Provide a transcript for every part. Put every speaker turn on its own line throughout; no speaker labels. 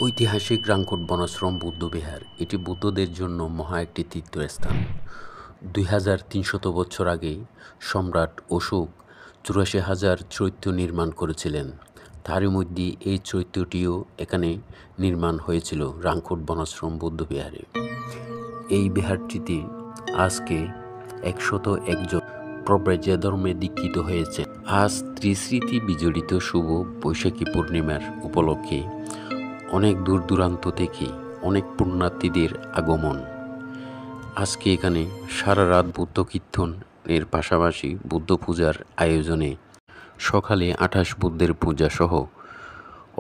ঐতিহাসিক রাংকুট বনাশ্রম বৌদ্ধবিহার এটি বৌদ্ধদের জন্য মহা একটি তীর্থস্থান। 2300 বছর আগে সম্রাট অশোক 84,000 চৈত্য নির্মাণ করেছিলেন। তারই মধ্যে এই চৈত্যটিও এখানে নির্মাণ হয়েছিল রাংকুট বনাশ্রম বৌদ্ধবিহারে। এই বিহারটিতে আজকে 101 জন প্রব্রাজ্য ধর্মে দীক্ষিত হয়েছে। আজ ত্রিস্মৃতি বিজড়িত শুভ বৈশাখী পূর্ণিমার উপলক্ষে অনেক দূর দূরান্ত থেকে অনেক পুণ্যার্থীদের আগমন। আজকে এখানে সারা রাত বুদ্ধ কীর্তনের পাশাপাশি বুদ্ধ পূজার আয়োজনে সকালে 28 বুদ্ধের পূজা সহ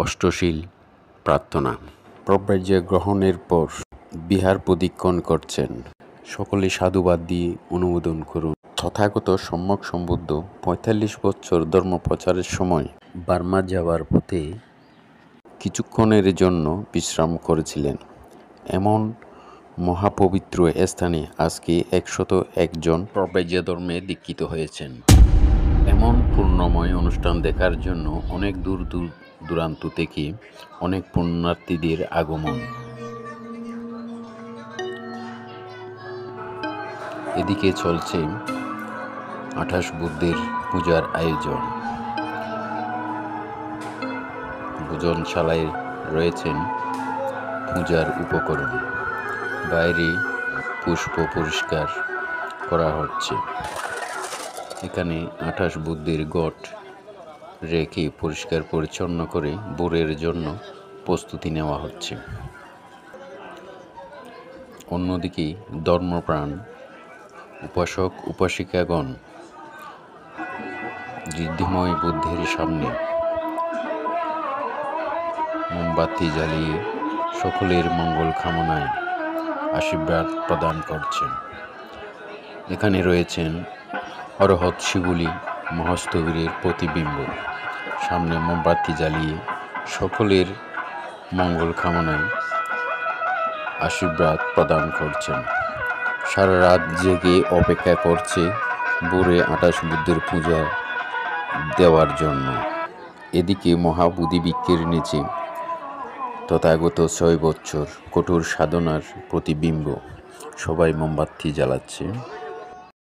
অষ্টশীল প্রার্থনা। প্রব্রাজ্য গ্রহণের পর বিহার প্রদক্ষিণ করছেন। সকলে সাধুবাদ দিয়ে অনুমোদন করুন। তথাগত সম্যক সম্বুদ্ধ 45 বছর ধর্ম প্রচারের সময় বার্মা যাওয়ার পথে কিছুক্ষণের জন্য বিশ্রাম করেছিলেন। এমন মহাপবিত্র স্থানে আজকে 101 জন প্রব্রাজ্য ধর্মে দীক্ষিত হয়েছেন। এমন পূর্ণময় অনুষ্ঠান দেখার জন্য অনেক দূর দূরান্ত থেকে অনেক পুণ্যার্থীদের আগমন। এদিকে চলছে 28 বুদ্ধের পূজার আয়োজন। ভোজনশালায় রয়েছেন পূজার উপকরণ। বাইরে পুষ্প পরিষ্কার করা হচ্ছে। এখানে 28 বুদ্ধের গট রেখে পরিষ্কার পরিচ্ছন্ন করে ভোরের জন্য প্রস্তুতি নেওয়া হচ্ছে। অন্যদিকে ধর্মপ্রাণ উপাসক উপাসিকাগণ ঋদ্ধিময় বুদ্ধের সামনে মোমবাতি জ্বালিয়ে সকলের মঙ্গল কামনায় আশীর্বাদ প্রদান করছেন। এখানে রয়েছেন অরহত শিবুলি মহাস্তবীরের প্রতিবিম্ব। সামনে মোমবাতি জ্বালিয়ে সকলের মঙ্গল কামনায় আশীর্বাদ প্রদান করছেন। সারা রাত জেগে অপেক্ষা করছে ভোরে 28 বুদ্ধের পূজা দেওয়ার জন্য। এদিকে মহাবোধি বৃক্ষের নিচে তথাগত 6 বছর কঠোর সাধনার প্রতিবিম্ব। সবাই মোমবাতি জ্বালাচ্ছে।